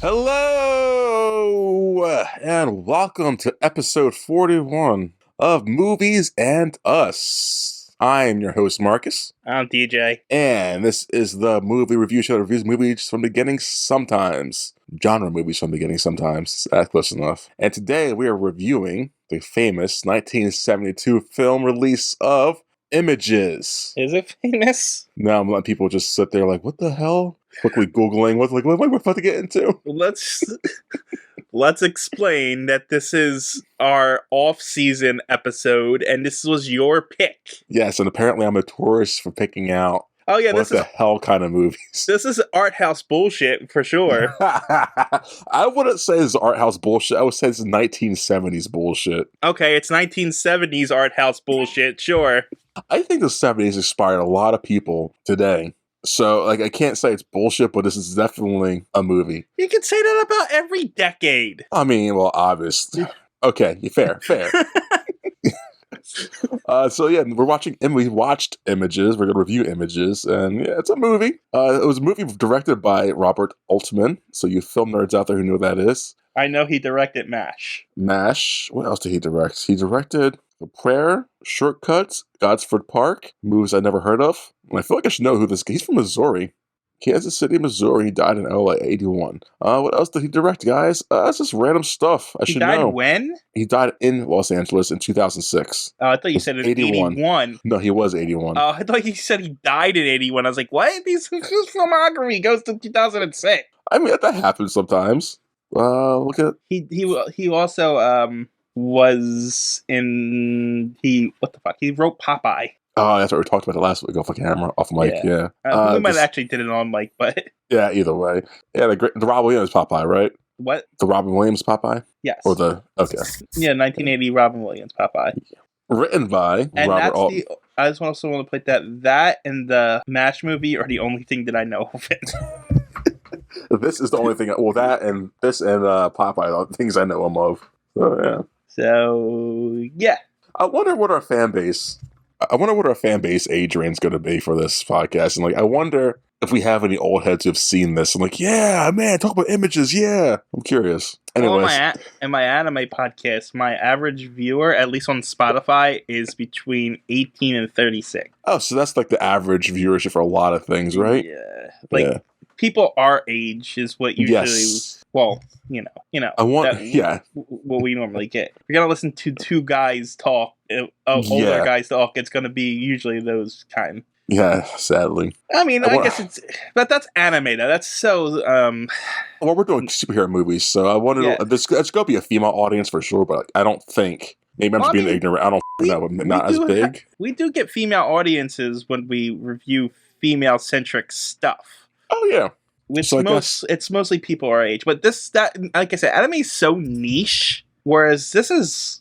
Hello, and welcome to episode 41 of Movies and Us. I'm your host, Marcus. I'm DJ. And this is the movie review show that reviews movies from the beginning sometimes. Genre movies from the beginning sometimes. That's close enough. And today we are reviewing the famous 1972 film release of Images. Is it famous? Now I'm letting people just sit there like, what the hell? Quickly Googling what am I about to get into? Let's explain that this is our off-season episode, and this was your pick. Yes, and apparently I'm notorious for picking out this the hell kind of movies. This is art house bullshit for sure. I wouldn't say this is art house bullshit. I would say it's 1970s bullshit. Okay, it's 1970s art house bullshit, sure. I think the 70s inspired a lot of people today. So, I can't say it's bullshit, but this is definitely a movie. You can say that about every decade. I mean, well, obviously. Okay, fair. We watched Images. We're going to review Images, and yeah, it's a movie. It was a movie directed by Robert Altman, so you film nerds out there who know what that is. I know he directed MASH. What else did he direct? He directed The Prayer, Shortcuts, Gosford Park, movies I never heard of. And I feel like I should know who this guy is. He's from Missouri. Kansas City, Missouri. He died in LA, 81. What else did he direct, guys? It's just random stuff. I should know. He died when? He died in Los Angeles in 2006. Oh, I thought you said in 81. No, he was 81. Oh, I thought you said he died in 81. I was like, what? His filmography goes to 2006. I mean, that happens sometimes. Look at... He also was in... He wrote Popeye. Oh, that's what we talked about it last week off camera, off mic, yeah. We might have actually did it on mic, but... Yeah, either way. Yeah, the Robin Williams Popeye, right? What? The Robin Williams Popeye? Yes. Or the... Okay. Yeah, 1980 Robin Williams Popeye. Written by and Robert Altman. I just also want to put that and the MASH movie are the only thing that I know of it. This is the only thing... Well, that and Popeye are the things I know him of. So, yeah. So, yeah. I wonder what our fan base age range is going to be for this podcast. And I wonder if we have any old heads who have seen this. I'm like, yeah, man, talk about Images. Yeah. I'm curious. Anyways. Well, in my anime podcast, my average viewer, at least on Spotify, is between 18 and 36. Oh, so that's the average viewership for a lot of things, right? Yeah. People our age is what usually... Yes. Well, what we normally get. If you're going to listen to two guys talk, older guys talk, it's going to be usually those kind. Yeah, sadly. I mean, I guess it's... But that's anime, though. That's so... Well, we're doing superhero movies, so I wonder... There's going to be a female audience for sure, but I don't think... Maybe I'm just being ignorant. I don't know. Not as big. We do get female audiences when we review female-centric stuff. Oh, yeah. It's mostly people our age, but like I said, anime is so niche. Whereas this is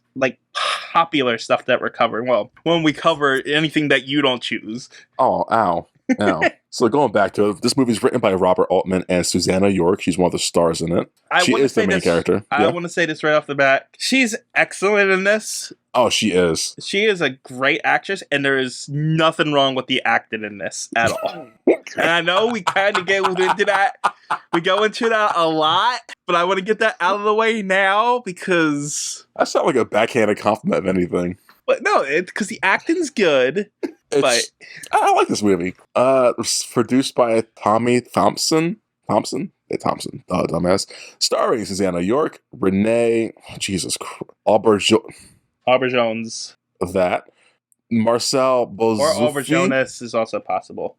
popular stuff that we're covering. Well, when we cover anything that you don't choose. Oh, ow. So going back to it, this movie is written by Robert Altman and Susanna York. She's one of the stars in it. She is the main character. I want to say this right off the bat. She's excellent in this. Oh, she is. She is a great actress, and there is nothing wrong with the acting in this at all. And I know we kind of get into that. We go into that a lot, but I want to get that out of the way now because... That's not like a backhanded compliment of anything. But no, it's because the acting's good. I like this movie. It was produced by Tommy Thompson. Thompson? Oh, dumbass. Starring Susanna York, Renee, Auberjones. That. Marcel Bozzufi. Or Auberjones is also possible.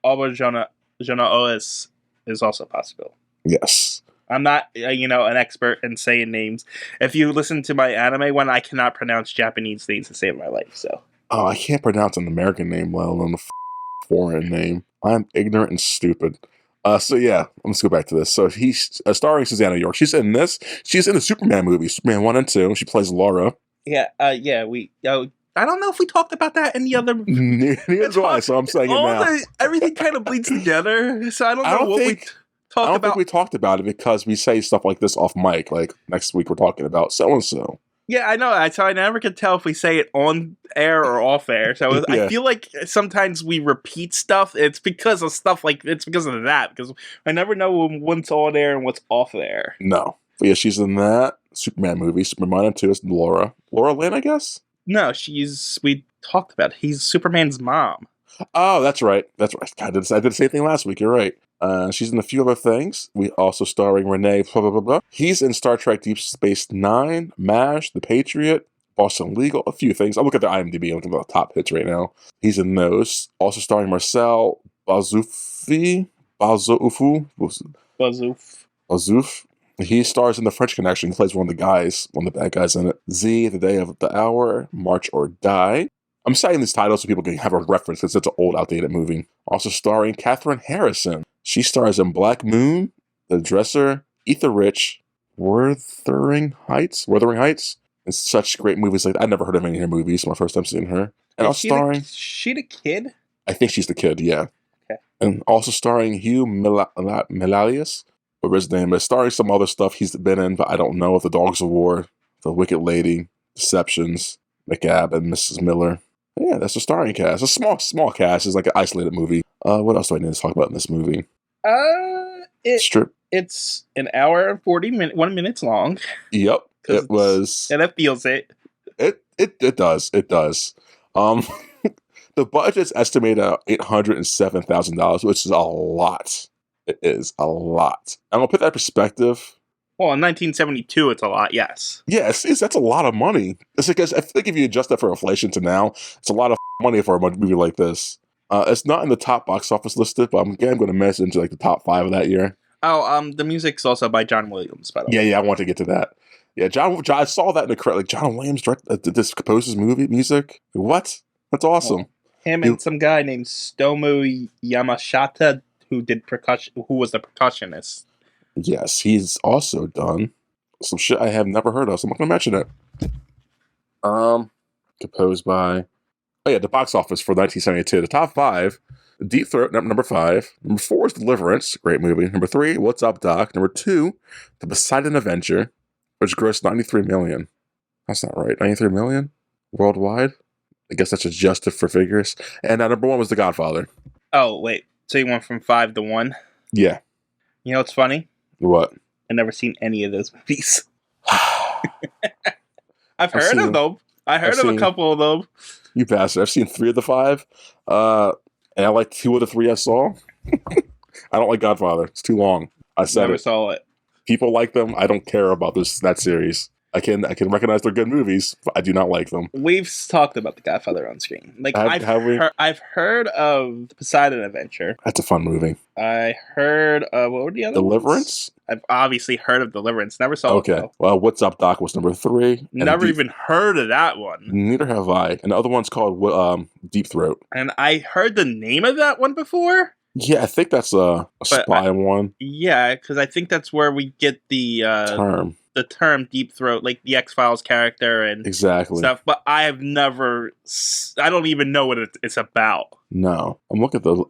Auberjones is also possible. Yes. I'm not, an expert in saying names. If you listen to my anime one, I cannot pronounce Japanese names to save my life, so... Oh, I can't pronounce an American name, let alone a foreign name. I'm ignorant and stupid. So yeah, let's go back to this. So he's starring Susanna York. She's in this. She's in the Superman movie, Superman 1 and 2. She plays Laura. Yeah, we... I don't know if we talked about that in the other... Neither do I, so I'm saying it now. Everything kind of bleeds together, so I don't know what we talk about. I don't think we talked about it because we say stuff like this off mic, like next week we're talking about so-and-so. Yeah, I know. So I never can tell if we say it on air or off air. So I Yeah. feel like sometimes we repeat stuff. It's because of stuff like it's because of that. Because I never know what's on air and what's off air. No. But yeah, she's in that Superman movie. Superman 2 is Laura. Laura Lynn, I guess? No, we talked about it. He's Superman's mom. Oh, that's right. That's right. God, I did the same thing last week. You're right. She's in a few other things. We also starring Renee. Blah blah blah blah. He's in Star Trek: Deep Space Nine, MASH, The Patriot, Boston Legal, a few things. I'm looking at their IMDb. I'm looking at the top hits right now. He's in those. Also starring Marcel Bazoufi. Bazoof. Bazouf. He stars in The French Connection. He plays one of the bad guys in it. Z, The Day of the Hour, March or Die. I'm citing these titles so people can have a reference because it's an old, outdated movie. Also starring Katherine Harrison. She stars in Black Moon, The Dresser, Eat the Rich, Wuthering Heights, and such great movies like that. I never heard of any of her movies. It's my first time seeing her. And also starring... She the kid? I think she's the kid, yeah. Okay. And also starring Hugh Milalius, whatever his name is. Starring some other stuff he's been in, but I don't know. The Dogs of War, The Wicked Lady, Deceptions, McAb, and Mrs. Miller. Yeah, that's a starring cast. A small cast. It's like an isolated movie. What else do I need to talk about in this movie? It's an hour and 1 minutes long. Yep, it was. And it feels it. It does. It does. The budget's estimated at $807,000, which is a lot. It is a lot. I'm gonna put that in perspective. Well, in 1972, it's a lot, yes. Yes, that's a lot of money. It's because I think if you adjust that for inflation to now, it's a lot of money for a movie like this. It's not in the top box office listed, but I'm going to mess into like the top 5 of that year. Oh, the music's also by John Williams, by the way. Yeah, I want to get to that. Yeah, John I saw that in the credit. Like, John Williams did this composes music. What? That's awesome. Well, him and some guy named Stomu Yamashita who was the percussionist. Yes, he's also done some shit I have never heard of, so I'm not going to mention it. Composed by... Oh yeah, the box office for 1972. The top 5, Deep Throat, number 5. Number 4 is Deliverance, great movie. Number 3, What's Up, Doc? Number 2, The Poseidon Adventure, which grossed $93 million. That's not right. $93 million? Worldwide? I guess that's adjusted for figures. And number 1 was The Godfather. Oh, wait. So you went from 5 to 1? Yeah. You know what's funny? What? I've never seen any of those movies. I've heard of them. I heard of a couple of them. You bastard. I've seen 3 of the 5. And I like 2 of the 3 I saw. I don't like Godfather. It's too long. I said Never saw it. People like them. I don't care about that series. I can recognize they're good movies, but I do not like them. We've talked about The Godfather on screen. Like I've heard of The Poseidon Adventure. That's a fun movie. I heard of what were the other Deliverance? ones? I've obviously heard of Deliverance. Never saw it. Okay. Well, What's Up, Doc was number 3. Never even heard of that one. Neither have I. And the other one's called Deep Throat. And I heard the name of that one before. Yeah, I think that's a spy one. Yeah, because I think that's where we get the term. The term Deep Throat, like the X-Files character and exactly stuff. But I don't even know what it's about. No. I'm looking at the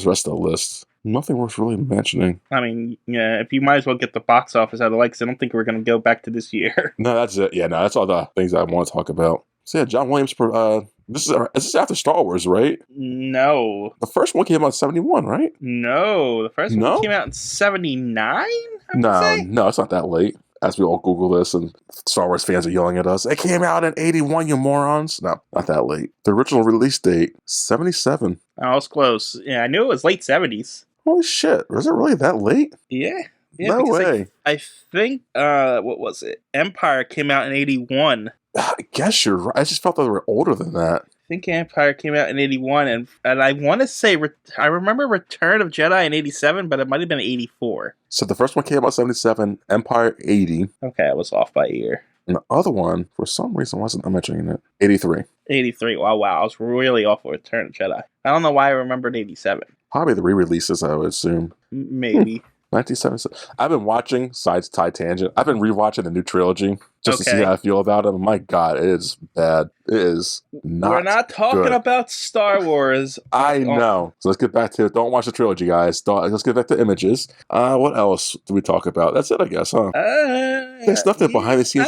rest of the list. Nothing worth really mentioning. I mean, yeah, if you might as well get the box office out of the likes, I don't think we're going to go back to this year. No, that's it. Yeah, no, that's all the things I want to talk about. So yeah, John Williams, is this after Star Wars, right? No. The first one came out in 71, right? No. The first one came out in 79? No, it's not that late. As we all Google this and Star Wars fans are yelling at us, it came out in 81, you morons. No, not that late. The original release date, 77. I was close. Yeah, I knew it was late 70s. Holy shit. Was it really that late? Yeah. No way. I think, what was it? Empire came out in 81. I guess you're right. I just felt that they were older than that. I think Empire came out in 81, and I want to say, I remember Return of Jedi in 87, but it might have been 84. So the first one came out 77, Empire 80. Okay, I was off by a year. And the other one, for some reason, wasn't mentioning it. 83. 83. Wow, I was really off with Return of Jedi. I don't know why I remembered 87. Probably the re-releases, I would assume. Maybe. 1977. I've been watching, side tangent, I've been rewatching the new trilogy, just to see how I feel about him. My God, it is bad. It is not. We're not talking good. about Star Wars. I know. So let's get back to it. Don't watch the trilogy, guys. Let's get back to Images. What else do we talk about? That's it, I guess, huh? There's nothing behind the scenes.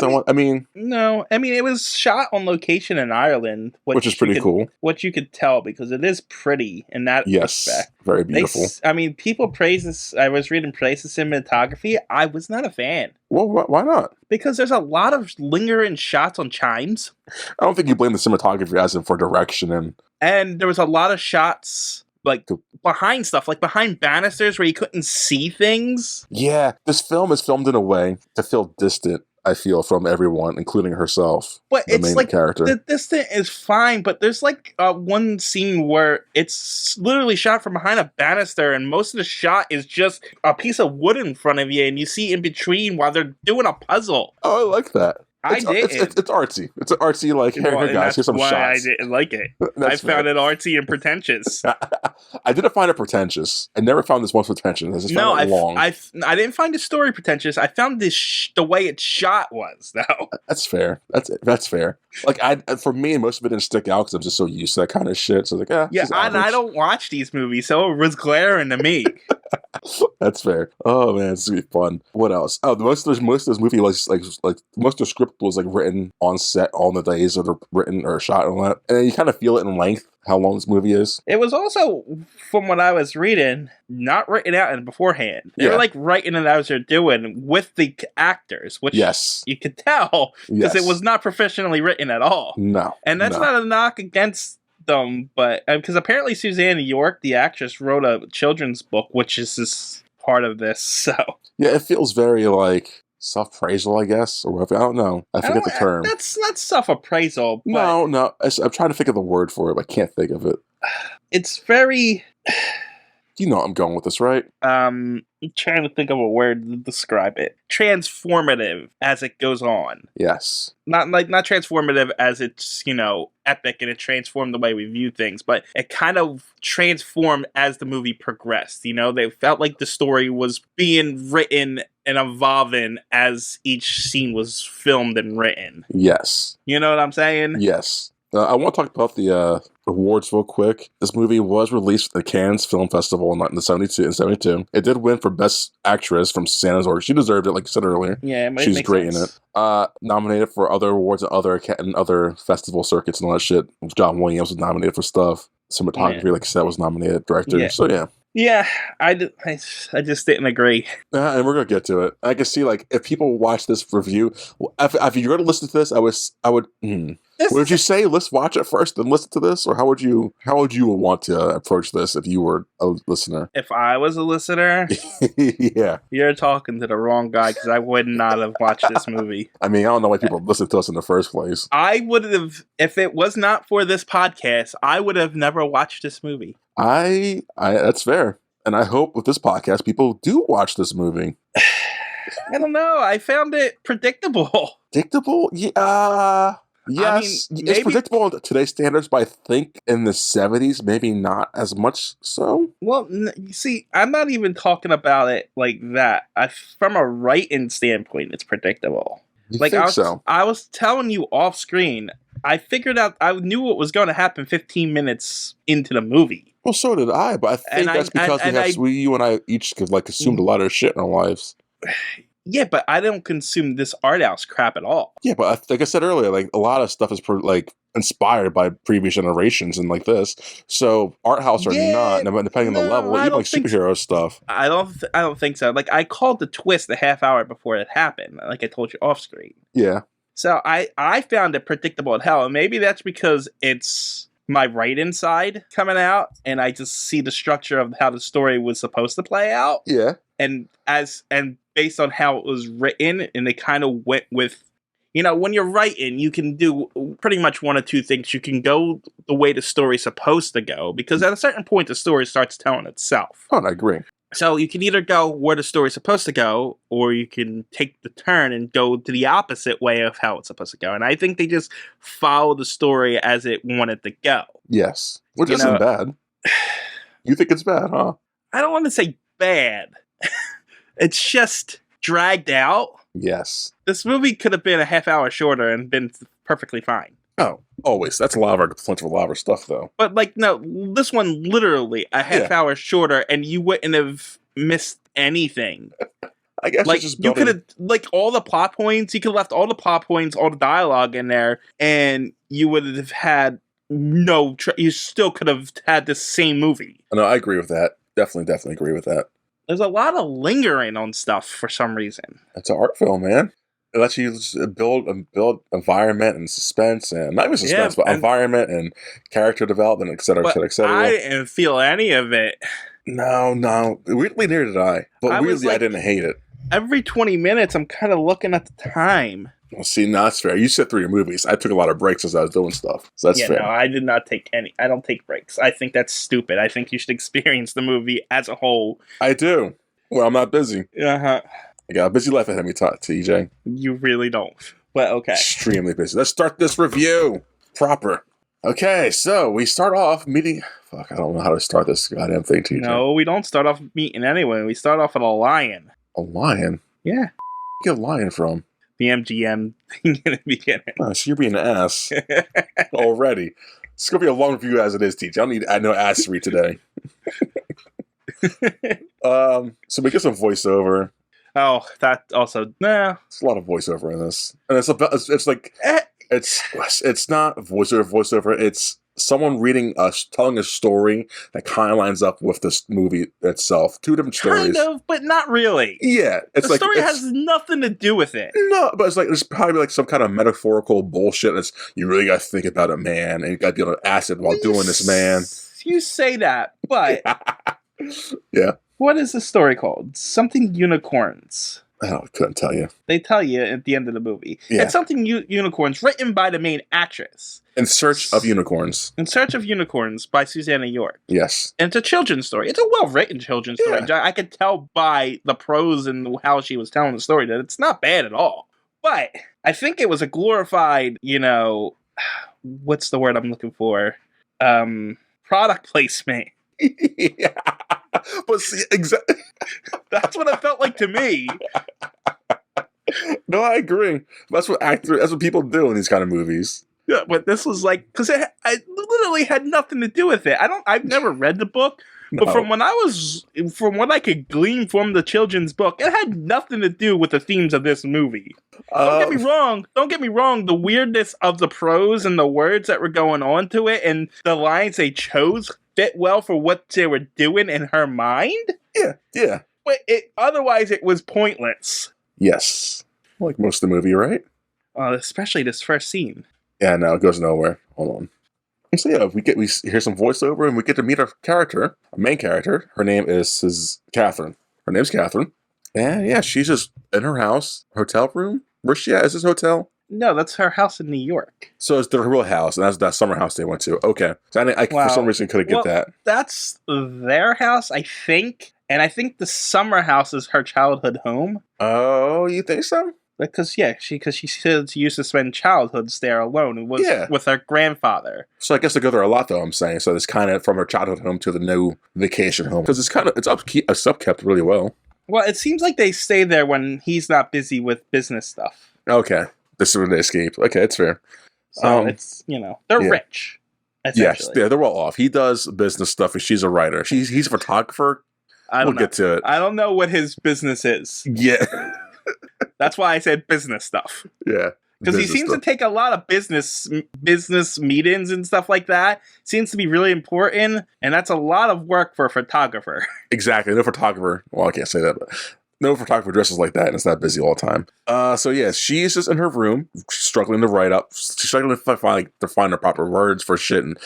No. I mean, it was shot on location in Ireland, which is pretty cool. What you could tell, because it is pretty in that respect. Very beautiful. People praise this. I was reading praise the cinematography. I was not a fan. Well, why not? Because there's a lot of lingering shots on chimes. I don't think you blame the cinematography as in for direction and there was a lot of shots behind stuff, like behind banisters where you couldn't see things. Yeah, this film is filmed in a way to feel distant, I feel, from everyone, including herself. But the it's main like character. The distant is fine, but there's like one scene where it's literally shot from behind a banister, and most of the shot is just a piece of wood in front of you, and you see in between while they're doing a puzzle. Oh, I like that. It's artsy. It's an artsy, like, here guys, here's some shots. I didn't like it. I found it artsy and pretentious. I didn't find it pretentious. I never found this one pretentious. I just found it long. I didn't find the story pretentious. I found the way it's shot was, though. That's fair. That's fair. Like, for me, most of it didn't stick out because I'm just so used to that kind of shit. So I was like, yeah, I don't watch these movies, so it was glaring to me. That's fair. Oh man, it's gonna be fun. What else? Oh, most of this movie was like most of the script was like written on set all the days that are written or shot and all that, and you kind of feel it in length how long this movie is. It was also, from what I was reading, not written out beforehand. They were like writing it as they're doing with the actors, which you could tell because it was not professionally written at all. No, and that's not a knock against them, but because apparently Suzanne York, the actress, wrote a children's book, which is this part of this. So yeah, it feels very like self-appraisal, I guess, or whatever. I don't know. I forget the term. That's not self-appraisal. No. I'm trying to think of the word for it, but I can't think of it. It's very. You know I'm going with this, right? I'm trying to think of a word to describe it. Transformative as it goes on. Yes. Not transformative as it's, epic and it transformed the way we view things, but it kind of transformed as the movie progressed. They felt like the story was being written and evolving as each scene was filmed and written. Yes. You know what I'm saying? Yes. I want to talk about the awards real quick. This movie was released at the Cannes Film Festival in the 72. It did win for Best Actress from Sandra Zorg. She deserved it, like you said earlier. Yeah, she's great sense. in it. Nominated for other awards and other festival circuits and all that shit. John Williams was nominated for stuff. Cinematography, like I said, was nominated. Director. Yeah. So yeah. Yeah, I just didn't agree. And we're gonna get to it. I can see, like, if people watch this review, if you're gonna listen to this, I would. What would you say? Let's watch it first, and listen to this, or how would you want to approach this if you were a listener? If I was a listener, yeah, you're talking to the wrong guy because I would not have watched this movie. I mean, I don't know why people listen to us in the first place. I would have, if it was not for this podcast, I would have never watched this movie. I that's fair, and I hope with this podcast people do watch this movie. I don't know. I found it predictable. Predictable? Yeah. Yes, it's predictable in today's standards, but I think in the 70s, maybe not as much so. Well, you see, I'm not even talking about it like that. From a writing standpoint, it's predictable. You think so? I was telling you off screen, I figured out, I knew what was going to happen 15 minutes into the movie. Well, so did I, but I think that's because you and I each assumed a lot of shit in our lives. Yeah, but I don't consume this art house crap at all. Yeah, but like I said earlier, like a lot of stuff is inspired by previous generations and like this. So art house or not, depending on the level, even like superhero stuff. I don't think so. Like, I called the twist a half hour before it happened, like I told you off screen. Yeah. So I found it predictable as hell, and maybe that's because it's my right inside coming out, and I just see the structure of how the story was supposed to play out. Yeah. And based on how it was written, and they kind of went with, when you're writing, you can do pretty much one of two things. You can go the way the story's supposed to go, because at a certain point, the story starts telling itself. Oh, I agree. So you can either go where the story's supposed to go, or you can take the turn and go to the opposite way of how it's supposed to go. And I think they just follow the story as it wanted to go. Yes. Which isn't bad. You think it's bad, huh? I don't want to say bad. It's just dragged out. Yes. This movie could have been a half hour shorter and been perfectly fine. Oh, always. That's a lot of our complaints with a lot of our stuff, though. But, like, no, this one literally a half hour shorter, and you wouldn't have missed anything. I guess Like, it's just you building... could have, like, all the plot points, you could have left all the plot points, all the dialogue in there, and you would have had you still could have had the same movie. No, I agree with that. Definitely agree with that. There's a lot of lingering on stuff for some reason. It's an art film, man. It lets you build environment and suspense, and not even suspense, but environment and character development, et cetera, et cetera, et cetera. I didn't feel any of it. No. Weirdly, neither did I. But weirdly, I didn't hate it. Every 20 minutes, I'm kind of looking at the time. Well, see, no, that's fair. You sit through your movies. I took a lot of breaks as I was doing stuff, so that's fair. No, I did not take any. I don't take breaks. I think that's stupid. I think you should experience the movie as a whole. I do. Well, I'm not busy. Uh-huh. I got a busy life ahead of me, TJ. You really don't. But okay. Extremely busy. Let's start this review proper. Okay, so we start off meeting... Fuck, I don't know how to start this goddamn thing, TJ. No, we don't start off meeting anyone. We start off with a lion. A lion? Yeah. Where you get a lion from? The MGM thing in the beginning. Oh, so you're being an ass already. It's going to be a long review as it is, TJ. I don't need to add no assery today. So we get some voiceover. Oh, that also... Nah. It's a lot of voiceover in this. And it's like... It's not voiceover. It's someone telling a story that kind of lines up with this movie itself. Two different stories. Kind of, but not really. Yeah. The story has nothing to do with it. No, but it's probably like some kind of metaphorical bullshit. You really got to think about it, man. And you got to be on acid while doing this, man. You say that, but... Yeah. What is the story called? Something unicorns. I couldn't tell you. They tell you at the end of the movie. Yeah. It's something unicorns, written by the main actress. In Search of Unicorns. In Search of Unicorns by Susanna York. Yes. And it's a children's story. It's a well-written children's story. I could tell by the prose and how she was telling the story that it's not bad at all. But I think it was a glorified, what's the word I'm looking for? Product placement. Yeah. But see, exactly. That's what it felt like to me. No, I agree. That's what people do in these kind of movies. Yeah, but this was like, because I literally had nothing to do with it. I've never read the book, but from what I could glean from the children's book, it had nothing to do with the themes of this movie. Don't get me wrong. The weirdness of the prose and the words that were going on to it, and the lines they chose fit well for what they were doing in her mind. Yeah. But otherwise, it was pointless. Yes, like most of the movie, right? Especially this first scene. Yeah, no, it goes nowhere. Hold on. So yeah, we hear some voiceover, and we get to meet our main character. Her name is Catherine. Her name's Catherine. And yeah, she's just in her house, hotel room. Where's she at? Is this hotel? No, that's her house in New York. So it's their real house, and that's that summer house they went to. Okay. So for some reason couldn't get that. That's their house, I think. And I think the summer house is her childhood home. Oh, you think so? Because she said she used to spend childhoods there alone. It was with her grandfather. So I guess they go there a lot, though. I'm saying so. It's kind of from her childhood home to the new vacation home because it's upkept really well. Well, it seems like they stay there when he's not busy with business stuff. Okay, this is when they escape. Okay, it's fair. So it's they're rich. Yes, they're well off. He does business stuff, and she's a writer. He's a photographer. We'll get to it. I don't know what his business is. Yeah. That's why I said business stuff. Yeah. Because he seems to take a lot of business meetings and stuff like that. Seems to be really important, and that's a lot of work for a photographer. Exactly. No photographer. Well, I can't say that, but no photographer dresses like that, and it's not busy all the time. So yeah, she's just in her room, struggling to write up. She's struggling to find the proper words for shit and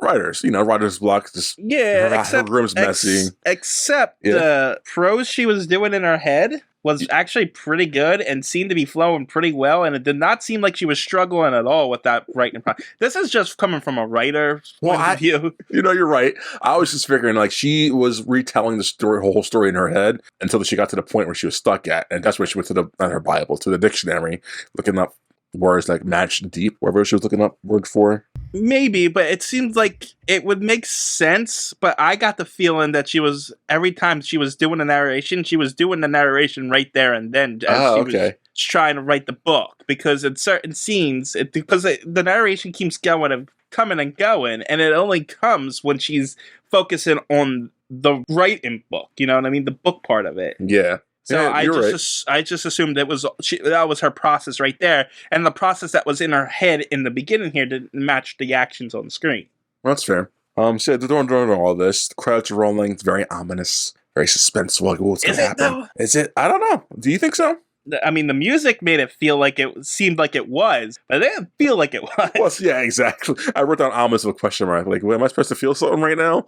writers. Writer's block. Just her room's messy. Except the prose she was doing in her head was actually pretty good and seemed to be flowing pretty well, and it did not seem like she was struggling at all with that writing. This is just coming from a writer's point of view. You're right. I was just figuring like she was retelling the whole story in her head until she got to the point where she was stuck at, and that's where she went to her Bible, to the dictionary, looking up words like match deep, wherever she was looking up word for. Maybe, but it seems like it would make sense, but I got the feeling that every time she was doing the narration, she was doing the narration right there and then. trying to write the book, because in certain scenes, the narration keeps going and coming and going, and it only comes when she's focusing on the writing book. You know what I mean? The book part of it. Yeah. So Yeah, I just assumed that was her process right there, and the process that was in her head in the beginning here didn't match the actions on the screen. That's fair. So yeah, during all this, the credits are rolling. It's very ominous, very suspenseful. Like, what's going to happen? Though? Is it? I don't know. Do you think so? I mean, the music made it feel like it seemed like it was, but it didn't feel like it was. Well, yeah, exactly. I wrote down ominous with a question mark. Like, am I supposed to feel something right now?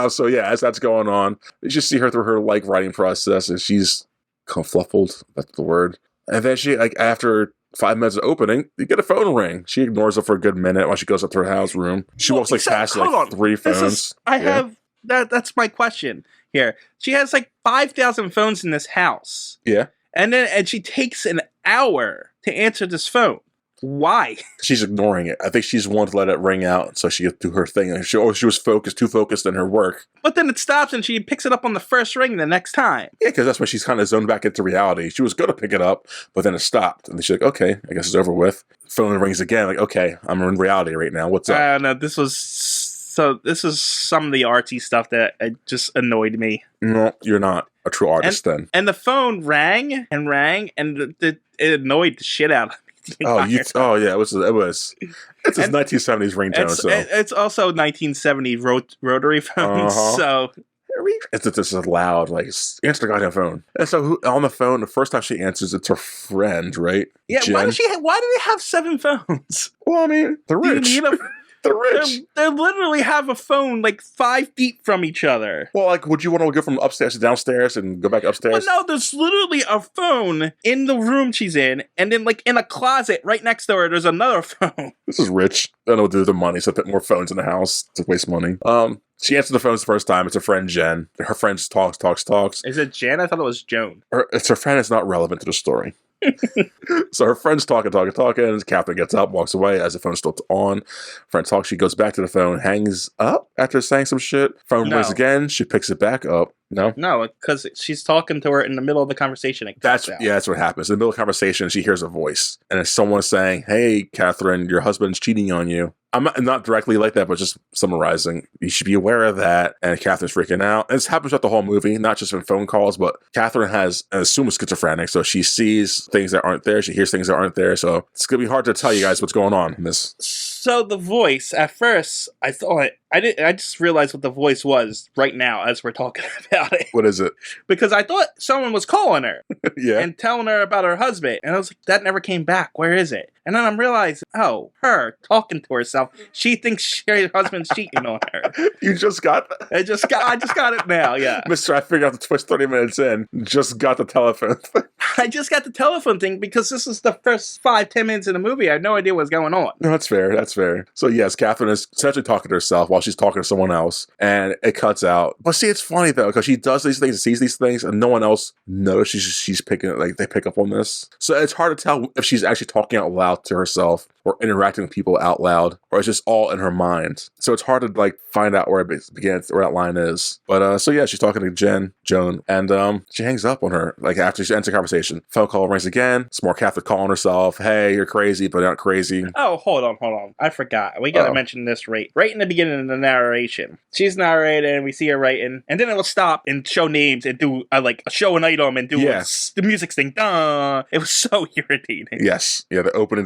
So yeah, as that's going on, you just see her through her writing process, and she's confluffled. That's the word. And then she, after 5 minutes of opening, you get a phone ring. She ignores it for a good minute while she goes up to her house room. She walks past three phones. That's my question here. She has 5,000 phones in this house. Yeah. And she takes an hour to answer this phone. Why? She's ignoring it. I think she's wanted to let it ring out so she could do her thing. She was too focused in her work. But then it stops and she picks it up on the first ring the next time. Yeah, because that's when she's kind of zoned back into reality. She was going to pick it up, but then it stopped. And she's like, okay, I guess it's over with. Phone rings again. Like, okay, I'm in reality right now. What's up? No, this is some of the artsy stuff that just annoyed me. No, you're not a true artist then. And the phone rang, and it annoyed the shit out of me. Yeah, it was. It's his 1970s ringtone. It's also 1970 rotary phones. So it's just loud. Answer the goddamn phone. And so on the phone, the first time she answers, it's her friend, right? Yeah. Jen. Why do they have 7 phones? Well, I mean, they're rich. They're rich. They literally have a phone 5 feet from each other. Well, would you want to go from upstairs to downstairs and go back upstairs? Well, no, there's literally a phone in the room she's in, and then in a closet right next to her, there's another phone. This is rich. I don't know what to do with the money, so put more phones in the house to waste money. She answered the phone the first time. It's her friend Jen. Her friend just talks. Is it Jen? I thought it was Joan. It's her friend. It's not relevant to the story. So her friend's talking. Catherine gets up, walks away as the phone's still on. Friend talks. She goes back to the phone, hangs up after saying some shit. Phone rings again. She picks it back up. No, because she's talking to her in the middle of the conversation. That's what happens. In the middle of the conversation, she hears a voice, and it's someone saying, "Hey, Catherine, your husband's cheating on you." I'm not directly like that, but just summarizing. You should be aware of that. And Catherine's freaking out. And this happens throughout the whole movie, not just in phone calls, but Catherine has, I assume, schizophrenic. So she sees things that aren't there. She hears things that aren't there. So it's going to be hard to tell you guys what's going on in this. So the voice, at first, I thought, I just realized what the voice was right now as we're talking about it. What is it? Because I thought someone was calling her. Yeah. And telling her about her husband. And I was like, that never came back. Where is it? And then I'm realizing, her talking to herself. She thinks her husband's cheating on her. You just got that? I just got it now, yeah. Mister, I figured out the twist 30 minutes in. Just got the telephone thing. I just got the telephone thing because this is the first 5-10 minutes in the movie. I had no idea what's going on. No, that's fair. So yes, Catherine is essentially talking to herself while she's talking to someone else. And it cuts out. But see, it's funny though, because she does these things and sees these things and no one else notices she's picking it, they pick up on this. So it's hard to tell if she's actually talking out loud to herself or interacting with people out loud, or it's just all in her mind. So it's hard to find out where it begins, where that line is. But so yeah, she's talking to Joan, and she hangs up on her after she ends the conversation. Phone call rings again. It's more Catholic calling herself. Hey, you're crazy, but not crazy. Oh, hold on. I forgot. We gotta mention this right in the beginning of the narration. She's narrating, and we see her writing, and then it will stop and show names and do show an item and do the music thing. Duh. It was so irritating. Yes, yeah. The opening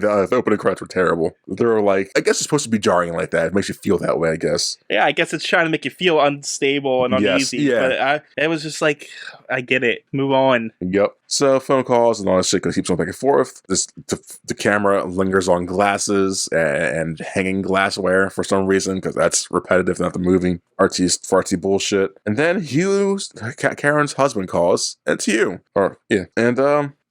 credits were terrible. They were I guess it's supposed to be jarring like that. It makes you feel that way, I guess. Yeah, I guess it's trying to make you feel unstable and uneasy. Yes, yeah. But it was just I get it. Move on. Yep. So phone calls and all that shit keeps going back and forth. The camera lingers on glasses and hanging glassware for some reason, because that's repetitive, not the movie. Artsy bullshit. And then Karen's husband calls. And it's Hugh. And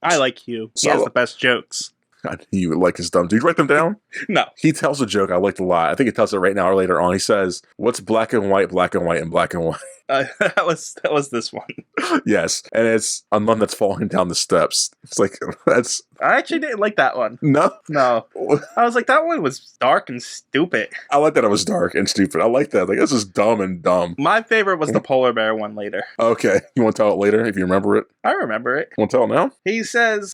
I like Hugh. He has the best jokes. God, you would like his dumb. Did you write them down? No. He tells a joke I liked a lot. I think he tells it right now or later on. He says, "What's black and white, and black and white?" That was this one. Yes, and it's a nun that's falling down the steps. It's that's. I actually didn't like that one. No. I was like, that one was dark and stupid. I like that it was dark and stupid. I like that. This is dumb and dumb. My favorite was the polar bear one later. Okay, you want to tell it later if you remember it? I remember it. Want to tell it now? He says,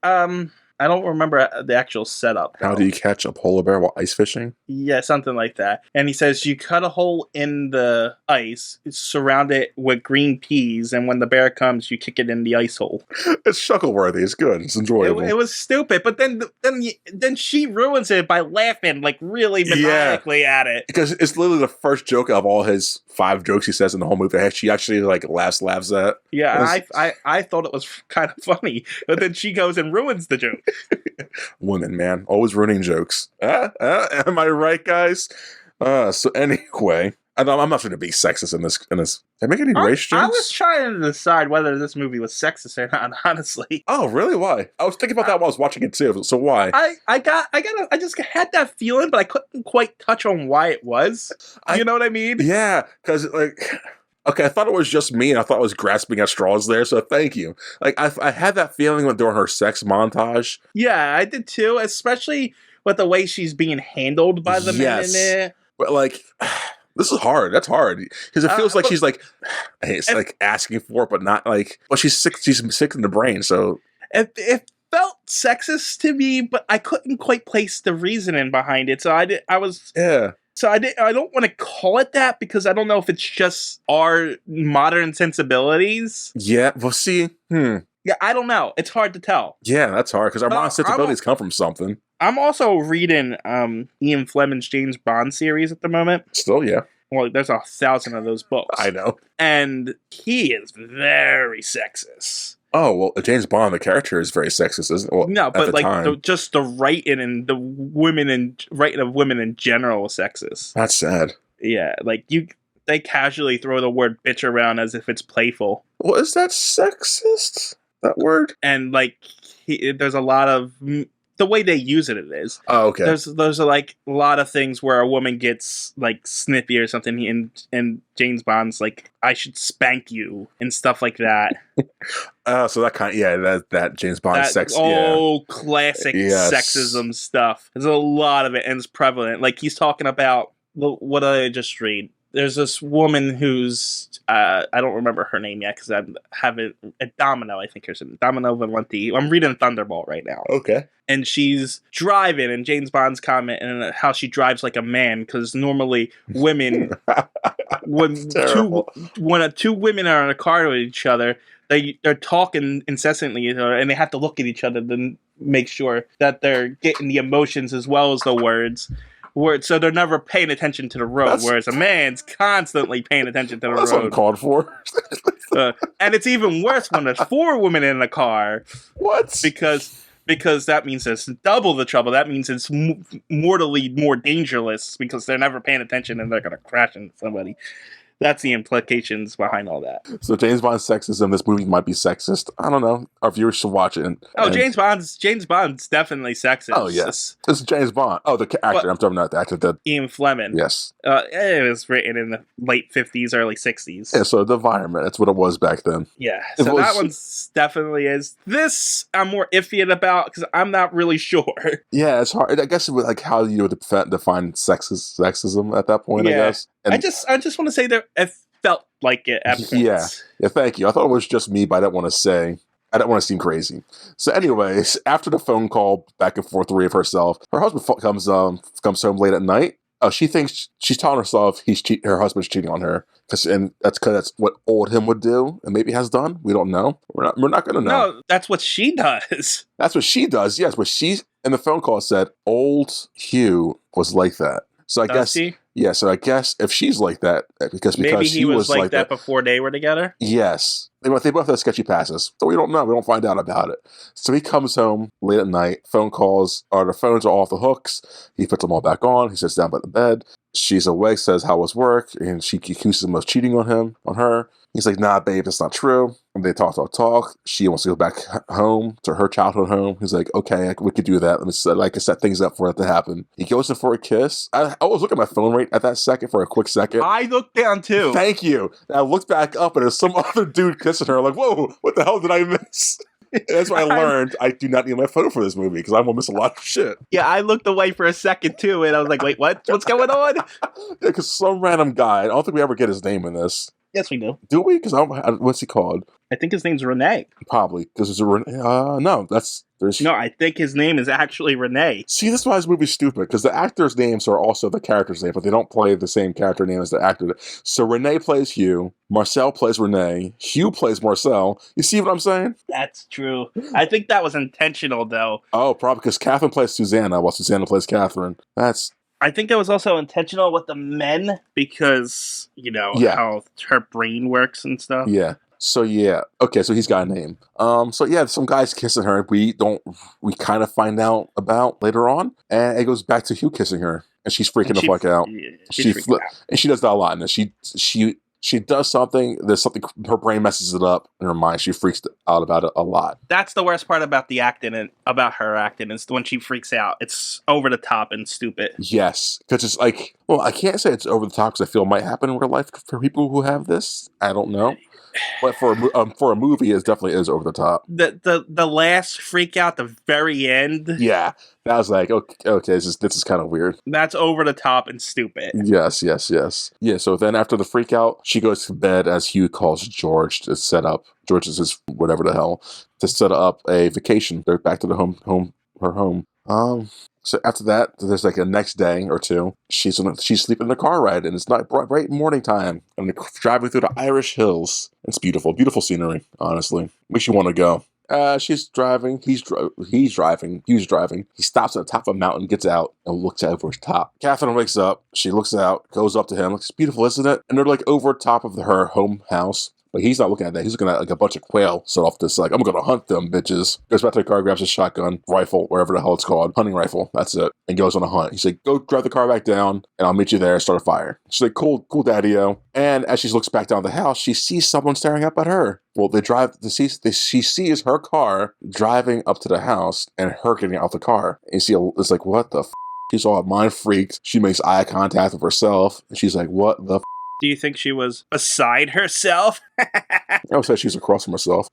I don't remember the actual setup. How do you catch a polar bear while ice fishing? Yeah, something like that. And he says you cut a hole in the ice, surround it with green peas, and when the bear comes, you kick it in the ice hole. It's chuckle-worthy. It's good. It's enjoyable. It was stupid, but then she ruins it by laughing like really maniacally at it. Because it's literally the first joke of all his 5 jokes he says in the whole movie that she actually like laughs at. Yeah, I thought it was kind of funny, but then she goes and ruins the joke. Women, man, always ruining jokes. Am I right, guys? So anyway, I'm not going to be sexist in this. Did I make any race jokes? I was trying to decide whether this movie was sexist or not. Honestly. Oh, really? Why? I was thinking about that while I was watching it too. So why? I just had that feeling, but I couldn't quite touch on why it was. You know what I mean? Yeah, because like. Okay, I thought it was just me, and I thought I was grasping at straws there, so thank you. Like, I had that feeling during her sex montage. Yeah, I did too, especially with the way she's being handled by the men in it. But, like, this is hard. That's hard. Because it feels like she's, like, like asking for it, but not, like... Well, she's sick in the brain, so... It felt sexist to me, but I couldn't quite place the reasoning behind it, so Yeah. So I don't want to call it that because I don't know if it's just our modern sensibilities. Yeah, well, see, Yeah, I don't know. It's hard to tell. Yeah, that's hard because our modern sensibilities come from something. I'm also reading Ian Fleming's James Bond series at the moment. Still, yeah. Well, there's 1,000 of those books. I know. And he is very sexist. Oh, well, James Bond, the character is very sexist, isn't it? Well, no, but like just the writing and the writing of women in general is sexist. That's sad. Yeah, like they casually throw the word bitch around as if it's playful. Well, is that sexist? That word? And like, there's a lot of the way they use it is. Oh, okay. There's like a lot of things where a woman gets like snippy or something, and James Bond's like, I should spank you and stuff like that. So that kind of, that James Bond sex. Classic sexism stuff. There's a lot of it, and it's prevalent. Like he's talking about what I just read. There's this woman who's I don't remember her name yet because I haven't. Domino, I think her name. Domino Valenti. I'm reading Thunderbolt right now. Okay. And she's driving, and James Bond's comment and how she drives like a man because normally women, when two women are in a car with each other, they're talking incessantly, and they have to look at each other to make sure that they're getting the emotions as well as the words. So they're never paying attention to the road, whereas a man's constantly paying attention to the road. That's uncalled for. And it's even worse when there's 4 women in a car. What? Because that means it's double the trouble. That means it's mortally more dangerous because they're never paying attention and they're going to crash into somebody. That's the implications behind all that. So James Bond's sexism. This movie might be sexist. I don't know. Our viewers should watch it. James Bond's definitely sexist. Oh yes, this is James Bond. Oh, the actor. I'm talking about the actor. Ian Fleming. Yes. It was written in the late 50s, early 60s. Yeah. So the environment. That's what it was back then. Yeah. So that one's definitely is. This I'm more iffy about because I'm not really sure. Yeah, it's hard. I guess it was like how you would define sexism at that point. Yeah. I guess. And I just want to say that it felt like it at points. Yeah, thank you. I thought it was just me, but I didn't want to say. I didn't want to seem crazy. So anyways, after the phone call back and forth of herself, her husband comes home late at night. She thinks she's telling herself her husband's cheating on her, and that's what old him would do, and maybe has done. We don't know. We're not going to know. No, that's what she does. That's what she does. Yes, but she's in the phone call said old Hugh was like that. So I guess. Yeah, so I guess if she's like that, because maybe he was like that before they were together? Yes. They both have sketchy passes, so we don't know. We don't find out about it. So he comes home late at night, phone calls, or the phones are off the hooks. He puts them all back on. He sits down by the bed. She's awake, says how was work, and she accuses him of cheating on her. He's like, nah, babe, that's not true. And they talk. She wants to go back home to her childhood home. He's like, okay, we could do that. Let me set things up for it to happen. He goes in for a kiss. I was looking at my phone right at that second for a quick second. I looked down too. Thank you. And I looked back up and there's some other dude kissing her. I'm like, whoa, what the hell did I miss? And that's when I learned I do not need my phone for this movie because I'm going to miss a lot of shit. Yeah, I looked away for a second too and I was like, wait, what? What's going on? Yeah, because some random guy, I don't think we ever get his name in this. Yes, we do. Do we? Because what's he called? I think his name's Renee. Probably because it's no, there's. No, I think his name is actually Renee. See, this is why this movie's stupid, because the actors' names are also the character's name, but they don't play the same character name as the actor. So Renee plays Hugh, Marcel plays Renee, Hugh plays Marcel. You see what I'm saying? That's true. I think that was intentional, though. Oh, probably because Catherine plays Susanna, while Susanna plays Catherine. I think that was also intentional with the men, because, how her brain works and stuff. Yeah. So yeah, okay. So he's got a name. So yeah, some guy's kissing her. We kind of find out about later on, and it goes back to Hugh kissing her, and she's freaking the fuck out. Yeah, And she does that a lot. And she does something. There's something. Her brain messes it up in her mind. She freaks out about it a lot. That's the worst part about the acting and about her acting is when she freaks out. It's over the top and stupid. Yes, because it's like, well, I can't say it's over the top because I feel it might happen in real life for people who have this. I don't know. But for a movie, it definitely is over the top. The last freak out, the very end. Yeah, that was like, okay, this is kind of weird. That's over the top and stupid. Yes. Yeah, so then after the freak out, she goes to bed as Hugh calls George to set up. George is his whatever the hell to set up a vacation. They're back to the her home. So after that, there's like a next day or two. She's sleeping in the car ride, and it's not bright morning time, and they're driving through the Irish hills. It's beautiful scenery. Honestly, makes you want to go. She's driving. He's driving. He stops at the top of a mountain, gets out, and looks over his top. Catherine wakes up. She looks out, goes up to him. It's beautiful, isn't it? And they're like over top of her home house. But he's not looking at that. He's looking at like a bunch of quail set off this, like, I'm going to hunt them, bitches. Goes back to the car, grabs a shotgun, rifle, wherever the hell it's called, hunting rifle. That's it. And goes on a hunt. He's like, go drive the car back down, and I'll meet you there, start a fire. She's like, cool daddy-o. And as she looks back down the house, she sees someone staring up at her. Well, she sees her car driving up to the house and her getting out the car. And you see, it's like, what the f***? She's all mind freaked. She makes eye contact with herself. And she's like, what the f***? Do you think she was beside herself? I would say she's across from herself.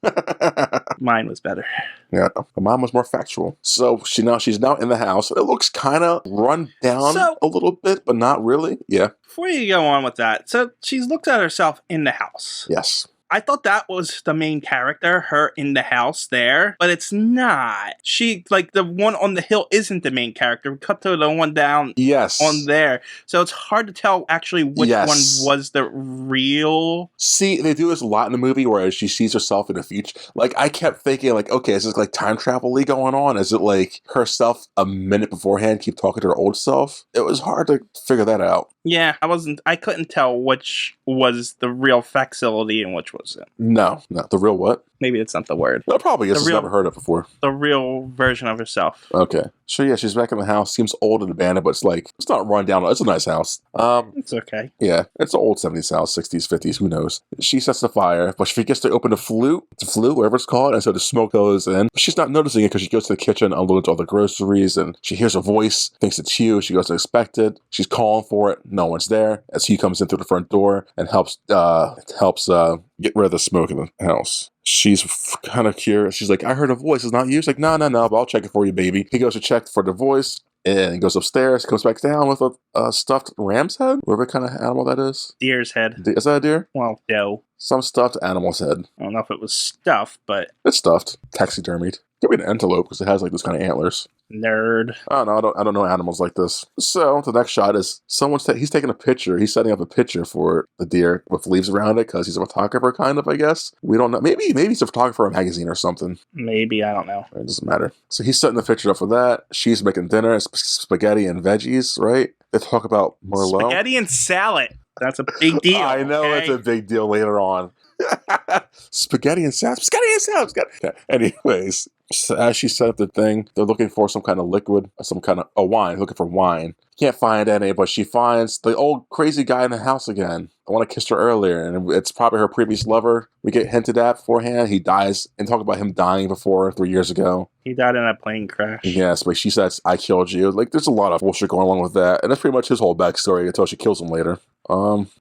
Mine was better. Yeah, mine was more factual. So she's now in the house. It looks kind of run down a little bit, but not really. Yeah. Before you go on with that, so she's looked at herself in the house. Yes. I thought that was the main character, her in the house there, but it's not. She, like, the one on the hill isn't the main character. We cut to the one down on there. So it's hard to tell actually which one was the real. See, they do this a lot in the movie where she sees herself in the future. Like, I kept thinking, like, okay, is this like time travel-y going on? Is it like herself a minute beforehand keep talking to her old self? It was hard to figure that out. Yeah, I couldn't tell which was the real facsimile and which wasn't. No, the real what? Maybe it's not the word. No, probably is. I've never heard it before. The real version of herself. Okay. So yeah, she's back in the house. Seems old and abandoned, but it's not run down. It's a nice house. It's okay. Yeah, it's an old 70s house, 60s, 50s, who knows. She sets the fire, but she forgets to open the flue, whatever it's called, and so the smoke goes in. But she's not noticing it because she goes to the kitchen, unloads all the groceries, and she hears a voice, thinks it's Hugh. She goes to inspect it. She's calling for it. No one's there. As Hugh comes in through the front door and helps get rid of the smoke in the house. She's kind of curious. She's like, I heard a voice. It's not you. She's like, no, but I'll check it for you, baby. He goes to check for the voice, and he goes upstairs, comes back down with a stuffed ram's head, whatever kind of animal that is. Deer's head. Is that a deer? Well, no. Some stuffed animal's head. I don't know if it was stuffed, but... It's stuffed. Taxidermied. Could be an antelope, because it has like this kind of antlers. Nerd. I don't know animals like this. So the next shot is he's taking a picture. He's setting up a picture for the deer with leaves around it because he's a photographer, kind of, I guess. We don't know. Maybe he's a photographer for a magazine or something. Maybe, I don't know. It doesn't matter. So he's setting the picture up for that. She's making dinner. It's spaghetti and veggies, right? They talk about Merlot. Spaghetti and salad. That's a big deal. I know, okay? It's a big deal later on. Spaghetti and salad. Okay. Anyways, so as she set up the thing, they're looking for some kind of liquid, some kind of wine. Looking for wine. Can't find any, but she finds the old crazy guy in the house again. I want to kiss her earlier, and it's probably her previous lover. We get hinted at beforehand. He dies, and talk about him dying before 3 years ago. He died in a plane crash. Yes, but she says, I killed you. Like, there's a lot of bullshit going on with that, and that's pretty much his whole backstory until she kills him later.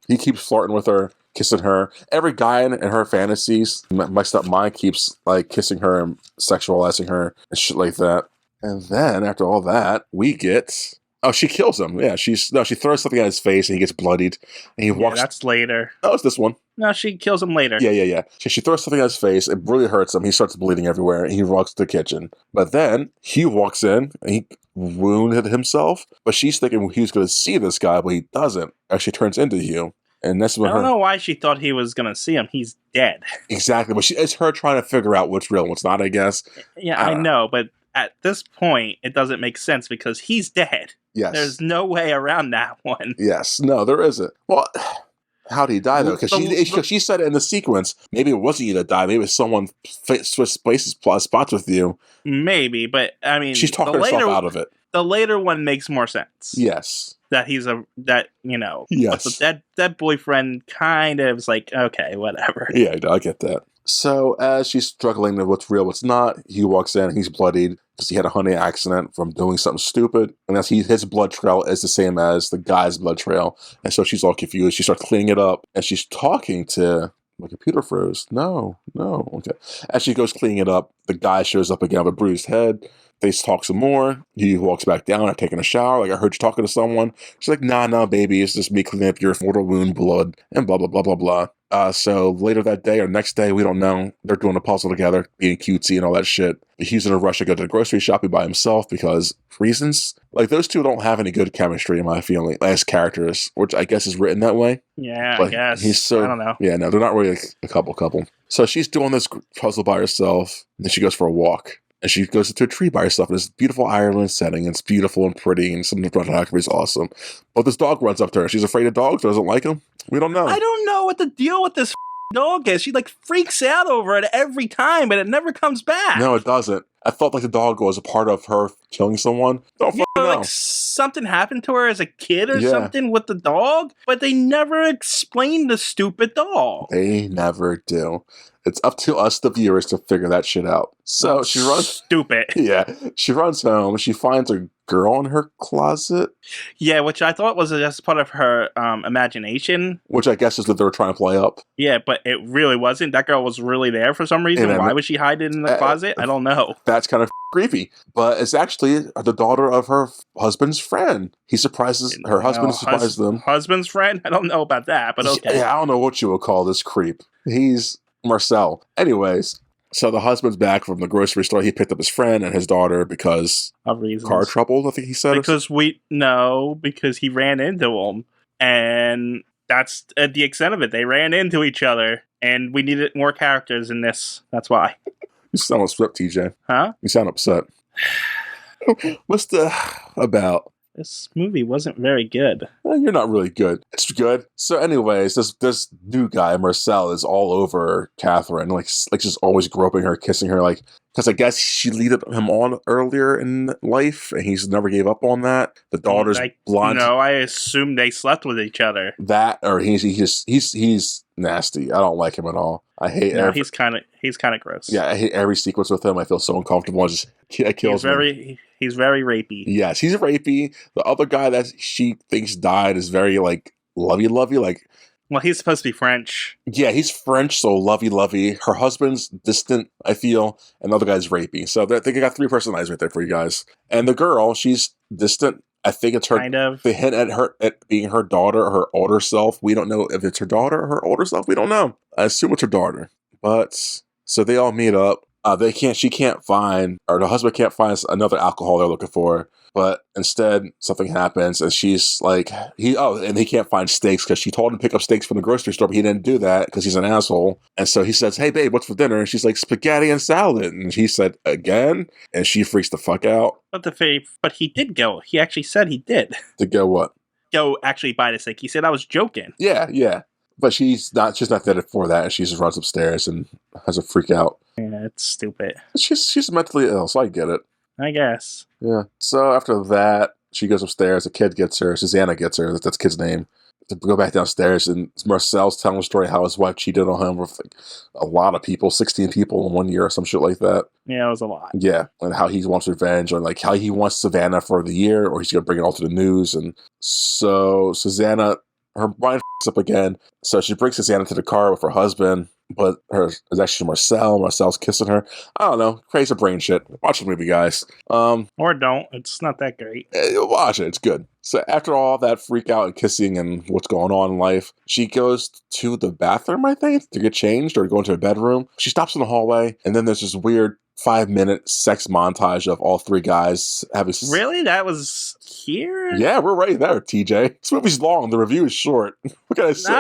He keeps flirting with her, kissing her. Every guy in her fantasies, messed up mind, keeps like kissing her and sexualizing her and shit like that. And then after all that, we get she kills him. Yeah, she throws something at his face and he gets bloodied. And he walks. That's later. Oh, it's this one. No, she kills him later. Yeah. She throws something at his face. It really hurts him. He starts bleeding everywhere. And he walks to the kitchen. But then he walks in and he wounded himself. But she's thinking he was going to see this guy, but he doesn't. Actually turns into Hugh. And that's when I don't know why she thought he was going to see him. He's dead. Exactly. But it's her trying to figure out what's real and what's not, I guess. Yeah, I know. But at this point, it doesn't make sense because he's dead. Yes. There's no way around that one. Yes. No, there isn't. Well, how did he die, though? Because she said in the sequence, maybe it wasn't you that died. Maybe it was someone switched places, spots with you. Maybe, but I mean... She's talking herself out of it. The later one makes more sense. Yes. That he's Yes. That boyfriend kind of is like, okay, whatever. Yeah, I get that. So as she's struggling with what's real, what's not, he walks in, he's bloodied because he had a honey accident from doing something stupid. And his blood trail is the same as the guy's blood trail. And so she's all confused. She starts cleaning it up and she's talking to... My computer froze. No. Okay. As she goes cleaning it up, the guy shows up again with a bruised head. They talk some more. He walks back down after taking a shower. Like, I heard you talking to someone. She's like, nah, baby. It's just me cleaning up your mortal wound blood and blah, blah, blah, blah, blah. So later that day or next day, we don't know. They're doing a puzzle together, being cutesy and all that shit. He's in a rush to go to the grocery shopping by himself because reasons. Like, those two don't have any good chemistry, in my feeling, as characters, which I guess is written that way. Yeah, But I guess. I don't know. Yeah, no, they're not really a couple. So she's doing this puzzle by herself, and then she goes for a walk. And she goes into a tree by herself in this beautiful Ireland setting. It's beautiful and pretty, and some of the photography is awesome. But this dog runs up to her. She's afraid of dogs, doesn't like them. We don't know. I don't know what the deal with this dog is. She freaks out over it every time, but it never comes back. No, it doesn't. I felt like the dog was a part of her killing someone. Don't fucking know. Something happened to her as a kid or something with the dog, but they never explained the stupid dog. They never do. It's up to us, the viewers, to figure that shit out. So she runs... Stupid. Yeah. She runs home. She finds a girl in her closet. Yeah, which I thought was just part of her imagination. Which I guess is that they were trying to play up. Yeah, but it really wasn't. That girl was really there for some reason. Why was she hiding in the closet? I don't know. That's kind of creepy. But it's actually the daughter of her husband's friend. He surprises... Her husband surprises them. Husband's friend? I don't know about that, but okay. Yeah, I don't know what you would call this creep. He's... Marcel. Anyways, so the husband's back from the grocery store. He picked up his friend and his daughter because of reasons. Car trouble, I think he said. Because he ran into him, and that's the extent of it. They ran into each other, and we needed more characters in this. That's why. You sound upset, TJ. Huh? You sound upset. What's the about? This movie wasn't very good. You're not really good. It's good. So anyways, this new guy, Marcel, is all over Catherine. Like just always groping her, kissing her. Like, because I guess she leaded him on earlier in life, and he's never gave up on that. The daughter's blonde. No, I assume they slept with each other. That, or he's nasty. I don't like him at all. I hate. No, he's kind of gross. Yeah, I hate every sequence with him. I feel so uncomfortable. It kills me. He's very rapey. Yes, he's rapey. The other guy that she thinks died is very lovey. Like, well, he's supposed to be French. Yeah, he's French, so lovey. Her husband's distant, I feel, and the other guy's rapey. So I think I got 3 personalities right there for you guys. And the girl, she's distant. I think it's her. Kind of. They hint at her at being her daughter or her older self. We don't know if it's her daughter or her older self. We don't know. I assume it's her daughter. But so they all meet up. She can't find, or the husband can't find another alcohol they're looking for. But instead, something happens, and she's like, and he can't find steaks because she told him to pick up steaks from the grocery store, but he didn't do that because he's an asshole. And so he says, "Hey, babe, what's for dinner?" And she's like, "Spaghetti and salad." And he said, "Again?" And she freaks the fuck out. But he did go. He actually said he did. To go what? Go actually buy the steak. He said, "I was joking." Yeah. But she's not there for that, and she just runs upstairs and has a freak out. Yeah, it's stupid. She's mentally ill, so I get it. I guess. Yeah. So after that, she goes upstairs. A kid gets her. Susanna gets her. That's the kid's name. To go back downstairs, and Marcel's telling the story how his wife cheated on him with a lot of people, 16 people in 1 year or some shit like that. Yeah, it was a lot. Yeah, and how he wants revenge, or how he wants Savannah for the year, or he's going to bring it all to the news. And so Susanna, her mind f***s up again. So she brings Susanna to the car with her husband. but it's actually Marcel. Marcel's kissing her. I don't know. Crazy brain shit. Watch the movie, guys. Or don't. It's not that great. Watch it. It's good. So after all that freak out and kissing and what's going on in life, she goes to the bathroom, I think, to get changed or go into her bedroom. She stops in the hallway, and then there's this weird 5-minute sex montage of all three guys having. Really? That was here? Yeah, we're right there, TJ. This movie's long. The review is short. What can I say?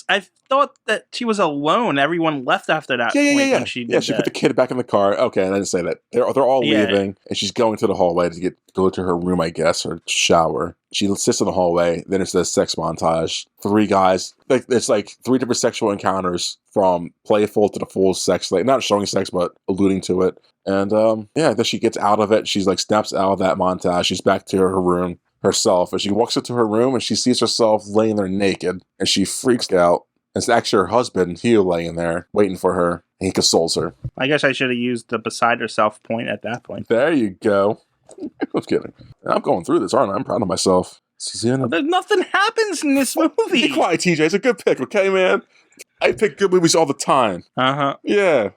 I thought that she was alone. Everyone left after that point when she did she that. put the kid back in the car. Okay, and I didn't say that. They're all leaving, and she's going to the hallway to go to her room, I guess, or shower. She sits in the hallway. Then it's the sex montage. Three guys. It's like 3 different sexual encounters from playful to the full sex. Like not showing sex, but alluding to it. And then she gets out of it. She's like snaps out of that montage. She's back to her room herself, and she walks into her room and she sees herself laying there naked, and she freaks out. It's actually her husband, Hugh, laying there, waiting for her, and he consoles her. I guess I should have used the beside herself point at that point. There you go. I was kidding. I'm going through this, aren't I? I'm proud of myself. Nothing happens in this movie. Be quiet, TJ. It's a good pick, okay, man? I pick good movies all the time. Uh-huh. Yeah.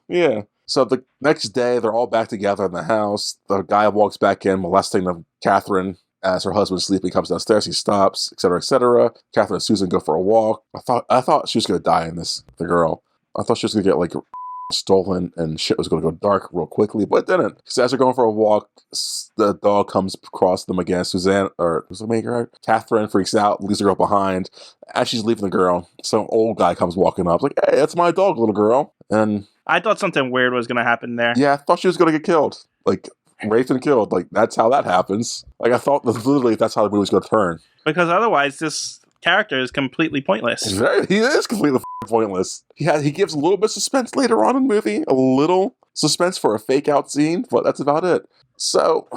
So the next day, they're all back together in the house. The guy walks back in, molesting Catherine. As her husband's sleeping, comes downstairs, he stops, etc., etc. Catherine and Susan go for a walk. I thought she was going to die in this, the girl. I thought she was going to get, like, stolen and shit was going to go dark real quickly, but it didn't. So as they're going for a walk, the dog comes across them again. Catherine freaks out, leaves the girl behind. As she's leaving the girl, some old guy comes walking up, like, "Hey, that's my dog, little girl." And I thought something weird was going to happen there. Yeah, I thought she was going to get killed. Like, raped and killed. Like, that's how that happens. Like, I thought literally that's how the movie was going to turn. Because otherwise, this character is completely pointless. He is completely pointless. He gives a little bit of suspense later on in the movie. A little suspense for a fake out scene, but that's about it. So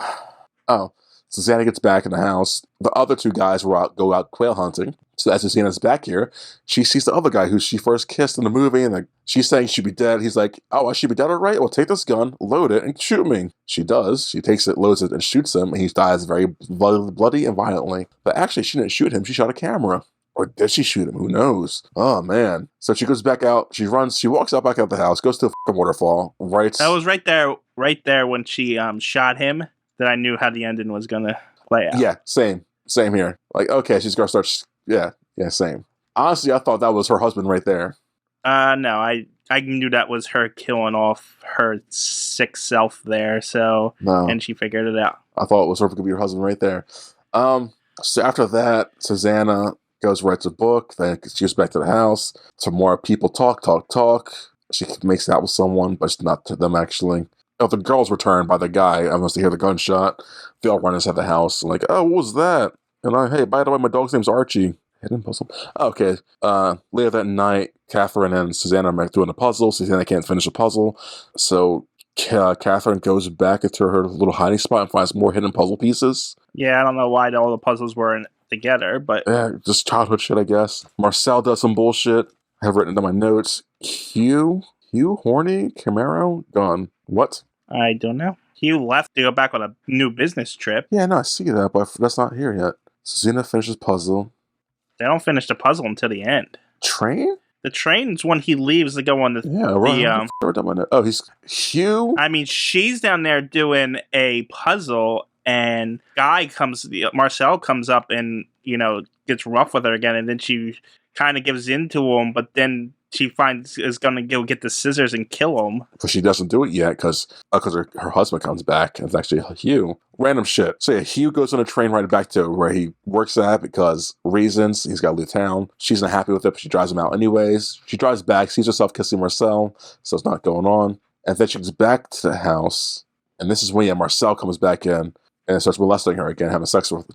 Susanna gets back in the house. The other two guys go out quail hunting. So as Susanna's back here, she sees the other guy who she first kissed in the movie, and she's saying she'd be dead. He's like, "Oh, I should be dead, all right? Well, take this gun, load it, and shoot me." She does. She takes it, loads it, and shoots him, and he dies very bloody and violently. But actually, she didn't shoot him. She shot a camera. Or did she shoot him? Who knows? Oh, man. So she goes back out. She walks out back out the house, goes to a fucking waterfall, writes... That was right there when she shot him, that I knew how the ending was going to play out. Yeah, same here. Like, okay, she's going to start... Yeah, same. Honestly, I thought that was her husband right there. No, I knew that was her killing off her sick self there, so... No. And she figured it out. I thought it was her going to be her husband right there. So after that, Susanna goes, writes a book, then she goes back to the house. Some more people talk. She makes out with someone, but it's not to them, actually. Oh, the girls return by the guy. I must hear the gunshot. They all run inside the house. Like, "Oh, what was that?" And hey, by the way, my dog's name's Archie. Hidden puzzle? Okay. Later that night, Catherine and Susanna are doing a puzzle. Susanna can't finish a puzzle. So Catherine goes back into her little hiding spot and finds more hidden puzzle pieces. Yeah, I don't know why all the puzzles were together, but... Yeah, just childhood shit, I guess. Marcel does some bullshit. I have written down my notes. Hugh, horny, Camaro, gone. What? I don't know. Hugh left to go back on a new business trip. Yeah, no, I see that, but that's not here yet. Susanna finishes puzzle. They don't finish the puzzle until the end. Train? The train's when he leaves to go on the... Yeah, right. Oh, he's... Hugh? I mean, she's down there doing a puzzle, and Marcel comes up and, gets rough with her again, and then she kind of gives in to him, but then she is going to go get the scissors and kill him. But she doesn't do it yet because her husband comes back, and it's actually Hugh. Random shit. So yeah, Hugh goes on a train ride back to where he works at because reasons. He's got to leave town. She's not happy with it, but she drives him out anyways. She drives back, sees herself kissing Marcel, so it's not going on. And then she goes back to the house, and this is when Marcel comes back in and starts molesting her again,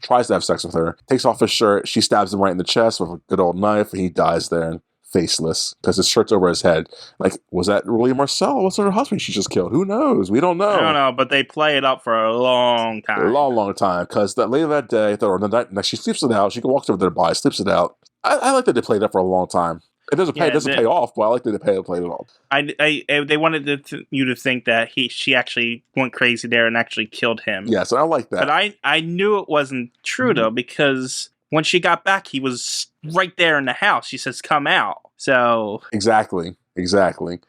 tries to have sex with her, takes off his shirt, she stabs him right in the chest with a good old knife, and he dies there. Faceless, because his shirt's over his head. Like, was that really Marcel? What's her husband she just killed? Who knows? We don't know. I don't know, but they play it up for a long time. A long time, because later that day, or the night, she sleeps it out. She walks over to their body, sleeps it out. I like that they played it up for a long time. It doesn't pay off, but I like that they played it off. They wanted you to think that she actually went crazy there and actually killed him. Yes, I like that. But I knew it wasn't true, though, because when she got back, he was right there in the house. She says, "Come out." So exactly. Exactly.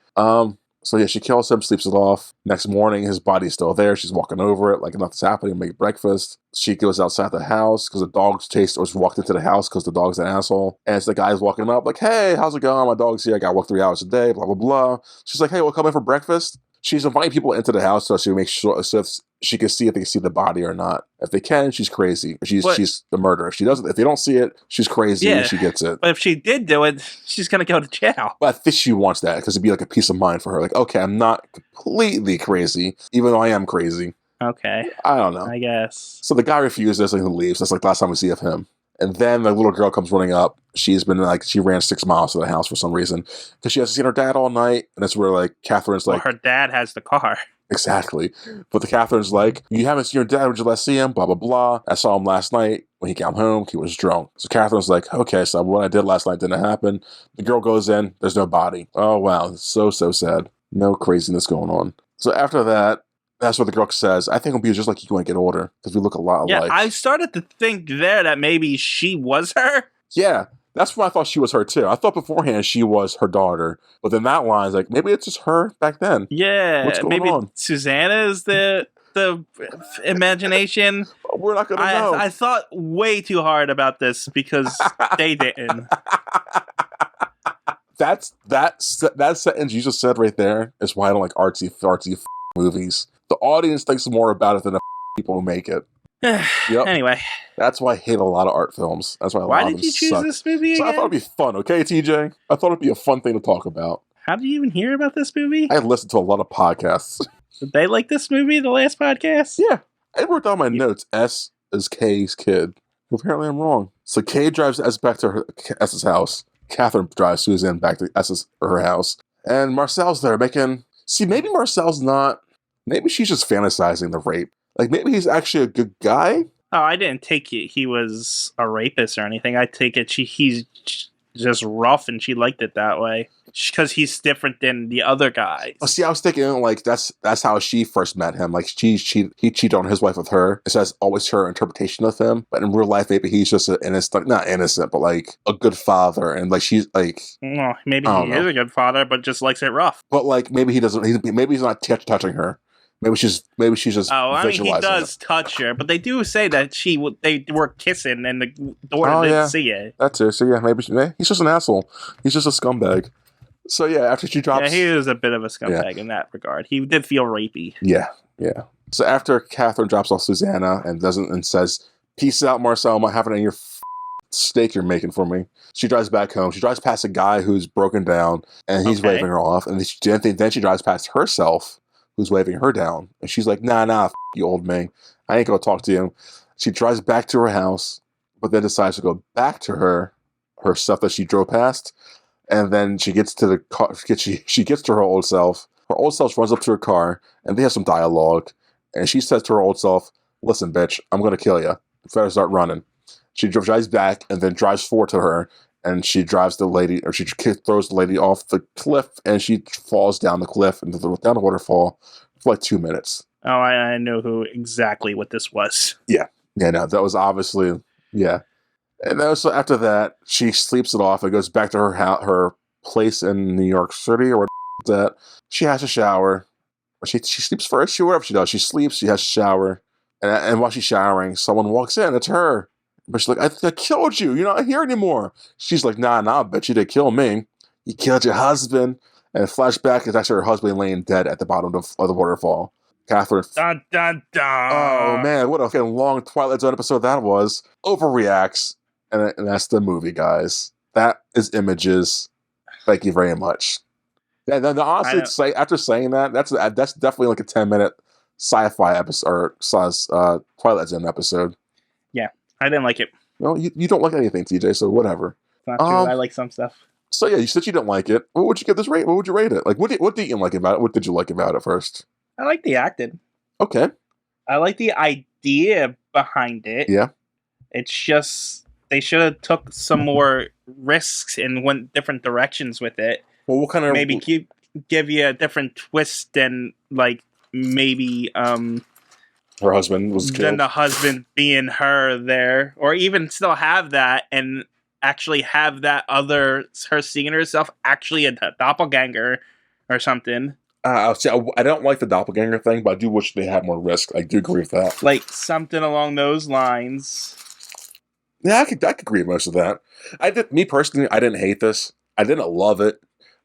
So yeah, she kills him, sleeps it off. Next morning, his body's still there. She's walking over it like nothing's happening. Make breakfast. She goes outside the house because the dog's chased or walked into the house because the dog's an asshole. And it's the guy's walking up like, "Hey, how's it going? My dog's here. I got to work 3 hours a day. Blah blah blah." She's like, "Hey, we'll come in for breakfast." She's inviting people into the house so she makes sure so she can see if they can see the body or not. If they can, she's crazy. She's the murderer. If she doesn't, if they don't see it, she's crazy. Yeah. She gets it. But if she did do it, she's gonna go to jail. But I think she wants that because it'd be like a peace of mind for her. Like, okay, I'm not completely crazy, even though I am crazy. Okay. I don't know. I guess. So the guy refuses and he leaves. That's like the last time we see of him. And then the little girl comes running up. She's been like, she ran 6 miles to the house for some reason because she hasn't seen her dad all night. And that's where like Catherine's like, well, her dad has the car. Exactly. But the Catherine's like, you haven't seen your dad, would you let see him? Blah, blah, blah. I saw him last night. When he came home, he was drunk. So Catherine's like, okay, so what I did last night didn't happen. The girl goes in, there's no body. Oh, wow. So sad. No craziness going on. So after that, that's what the girl says. I think it'll be just like you when I get older because we look a lot alike. Yeah, I started to think there that maybe she was her. Yeah. That's why I thought she was her too. I thought beforehand she was her daughter, but then that line's like maybe it's just her back then. Yeah, what's going maybe on? Susanna is the imagination. We're not gonna know. I thought way too hard about this because they didn't. That sentence you just said right there is why I don't like artsy movies. The audience thinks more about it than the people who make it. Yep. Anyway, that's why I hate a lot of art films. That's why a lot of them did you choose suck. this movie again? So I thought it'd be fun, okay, TJ? I thought it'd be a fun thing to talk about. How did you even hear about this movie? I listened to a lot of podcasts. Did they like this movie, the last podcast? Yeah. I wrote down my notes. S is K's kid. Apparently I'm wrong. So Kay drives S back to S's house. Catherine drives Suzanne back to her house. And Marcel's there making... See, maybe Marcel's not... Maybe she's just fantasizing the rape. Like, maybe he's actually a good guy? Oh, I didn't take it he was a rapist or anything. I take it he's just rough and she liked it that way. Because he's different than the other guys. Oh, see, I was thinking, like, that's how she first met him. Like, he cheated on his wife with her. So that's always her interpretation of him. But in real life, maybe he's just an innocent, not innocent, but, like, a good father. And, like, she's, like... Well, maybe he is a good father, but just likes it rough. But, like, maybe he doesn't... Maybe he's not touching her. Maybe she's just. Oh, I mean, he does touch her, but they do say that they were kissing, and the daughter didn't see it. That's it. So yeah, maybe he's just an asshole. He's just a scumbag. So yeah, after she drops, he was a bit of a scumbag in that regard. He did feel rapey. Yeah. So after Catherine drops off Susanna and says, "Peace out, Marcel. I'm not having any of your steak you're making for me." She drives back home. She drives past a guy who's broken down, and he's waving her off. And then she drives past herself, who's waving her down. And she's like, nah, you old man. I ain't gonna talk to you. She drives back to her house, but then decides to go back to her stuff that she drove past. And then she gets to the car, she gets to her old self. Her old self runs up to her car, and they have some dialogue. And she says to her old self, listen, bitch, I'm gonna kill you. You better start running. She drives back and then drives forward to her. And she drives the lady, or she throws the lady off the cliff, and she falls down the cliff and down the waterfall for like 2 minutes. Oh, I know exactly what this was. Yeah, no, that was obviously, yeah. And then so after that, she sleeps it off and goes back to her place in New York City, or that. She has a shower. She sleeps first. Whatever she does, she sleeps. She has a shower, and while she's showering, someone walks in. It's her. But she's like, I killed you. You're not here anymore. She's like, nah, I bet you didn't kill me. You killed your husband. And flashback is actually her husband laying dead at the bottom of the waterfall. Catherine. Dun, dun, dun. Oh, man. What a fucking long Twilight Zone episode that was. Overreacts. And that's the movie, guys. That is Images. Thank you very much. Yeah, then honestly, after saying that, that's definitely like a 10-minute sci-fi episode, or Twilight Zone episode. Yeah. I didn't like it. Well, you don't like anything, TJ, so whatever. It's not true. I like some stuff. So yeah, you said you didn't like it. What would you give this rate? What would you rate it? Like, what did you like about it? What did you like about it first? I like the acting. Okay. I like the idea behind it. Yeah. It's just they should have took some more risks and went different directions with it. Well, what kind of maybe give you a different twist than like maybe her husband was killed. Then the husband being her there, or even still have that, and actually have her seeing herself actually a doppelganger or something. See, I don't like the doppelganger thing, but I do wish they had more risk. I do agree with that. Like something along those lines. Yeah, I could agree with most of that. Me personally, I didn't hate this. I didn't love it.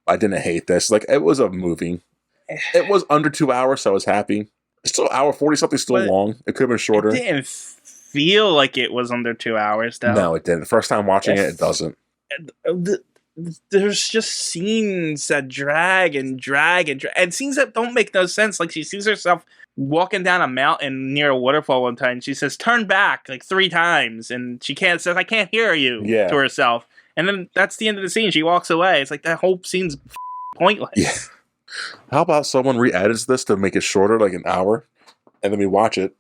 I didn't hate this. Like, it was a movie. It was under 2 hours, so I was happy. It's still hour 40 something, still But long. It could have been shorter. It didn't feel like it was under 2 hours, though. No, it didn't. The first time watching it doesn't. There's just scenes that drag and scenes that don't make no sense. Like, she sees herself walking down a mountain near a waterfall one time. She says, "Turn back," like 3 times, and she says, "I can't hear you," to herself. And then that's the end of the scene. She walks away. It's like that whole scene's pointless. Yeah. How about someone re-edits this to make it shorter, like an hour, and then we watch it,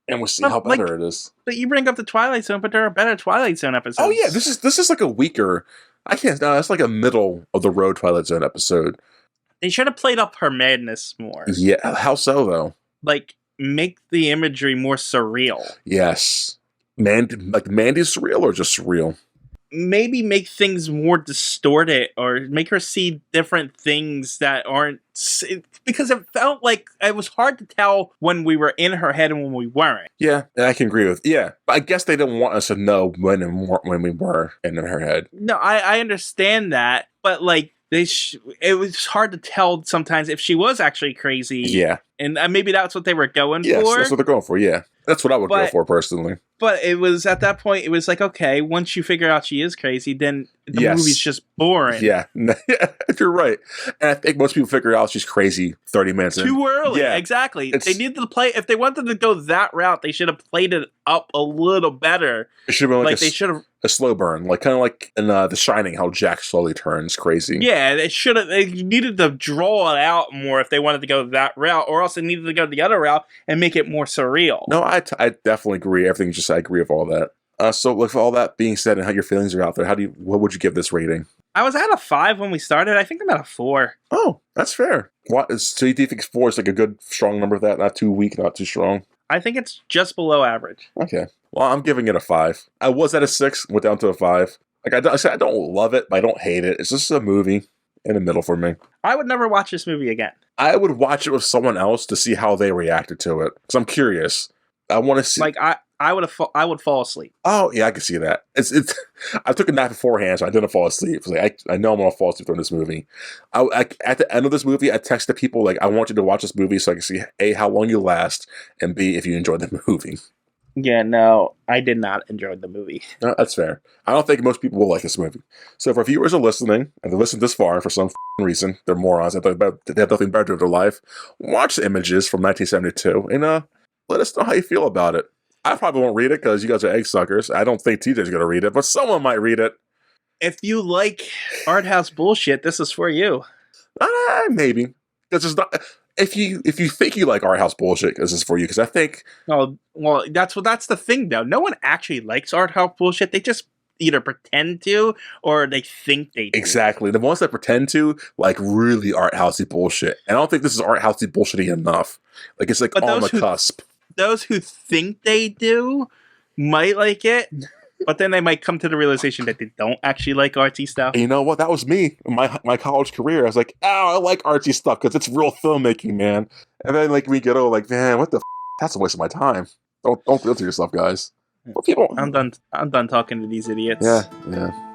and we'll see how better it is. But you bring up the Twilight Zone, but there are better Twilight Zone episodes. Oh yeah, this is like a weaker. That's like a middle of the road Twilight Zone episode. They should have played up her madness more. Yeah, how so though? Like, make the imagery more surreal. Yes, Mandy's surreal or just surreal? Maybe make things more distorted, or make her see different things that aren't, because it felt like it was hard to tell when we were in her head and when we weren't. Yeah, I can agree with. Yeah, but I guess they didn't want us to know when we were in her head. No, I understand that, but like it was hard to tell sometimes if she was actually crazy. Yeah, and maybe that's what they were going for. Yes, that's what they're going for. Yeah, that's what I would go for personally. But it was at that point, it was like, okay, once you figure out she is crazy, then the movie's just boring. Yeah, you're right. And I think most people figure out she's crazy 30 minutes in. Too early. Yeah, exactly. They needed to play. If they wanted to go that route, they should have played it up a little better. It should have been like they should have a slow burn, like kind of like in The Shining, how Jack slowly turns crazy. Yeah, they should have. They needed to draw it out more if they wanted to go that route, or else they needed to go the other route and make it more surreal. No, I definitely agree. I agree with all that. So with all that being said and how your feelings are out there, what would you give this rating? I was at a 5 when we started. I think I'm at a 4. Oh, that's fair. So do you think 4 is like a good, strong number of that? Not too weak, not too strong? I think it's just below average. Okay. Well, I'm giving it a 5. I was at a 6, went down to a 5. Like I don't love it, but I don't hate it. It's just a movie in the middle for me. I would never watch this movie again. I would watch it with someone else to see how they reacted to it. Because I'm curious. I want to see. Like I would fall asleep. Oh yeah, I can see that. It's. I took a nap beforehand, so I didn't fall asleep. It's like I know I'm gonna fall asleep during this movie. At the end of this movie, I texted people like, I want you to watch this movie so I can see A, how long you last, and B, if you enjoyed the movie. Yeah, no, I did not enjoy the movie. No, that's fair. I don't think most people will like this movie. So if our viewers are listening, and they listened this far for some reason, they're morons, they have nothing better to do with their life, watch the Images from 1972, and let us know how you feel about it. I probably won't read it because you guys are egg suckers. I don't think TJ's going to read it, but someone might read it. If you like art house bullshit, this is for you. Maybe. Because it's not... If you think you like art house bullshit, this is for you. Because I think... Well, that's the thing, though. No one actually likes art house bullshit. They just either pretend to, or they think they do. Exactly. The ones that pretend to, like, really art housey bullshit. And I don't think this is art housey bullshitty enough. Like, it's like on the cusp. Those who think they do might like it, but then they might come to the realization that they don't actually like artsy stuff. And you know what? That was me in my college career. I was like, oh, I like artsy stuff because it's real filmmaking, man. And then like we get all like, man, what the that's a waste of my time. Don't do it to yourself, guys. But people, I'm done talking to these idiots. Yeah.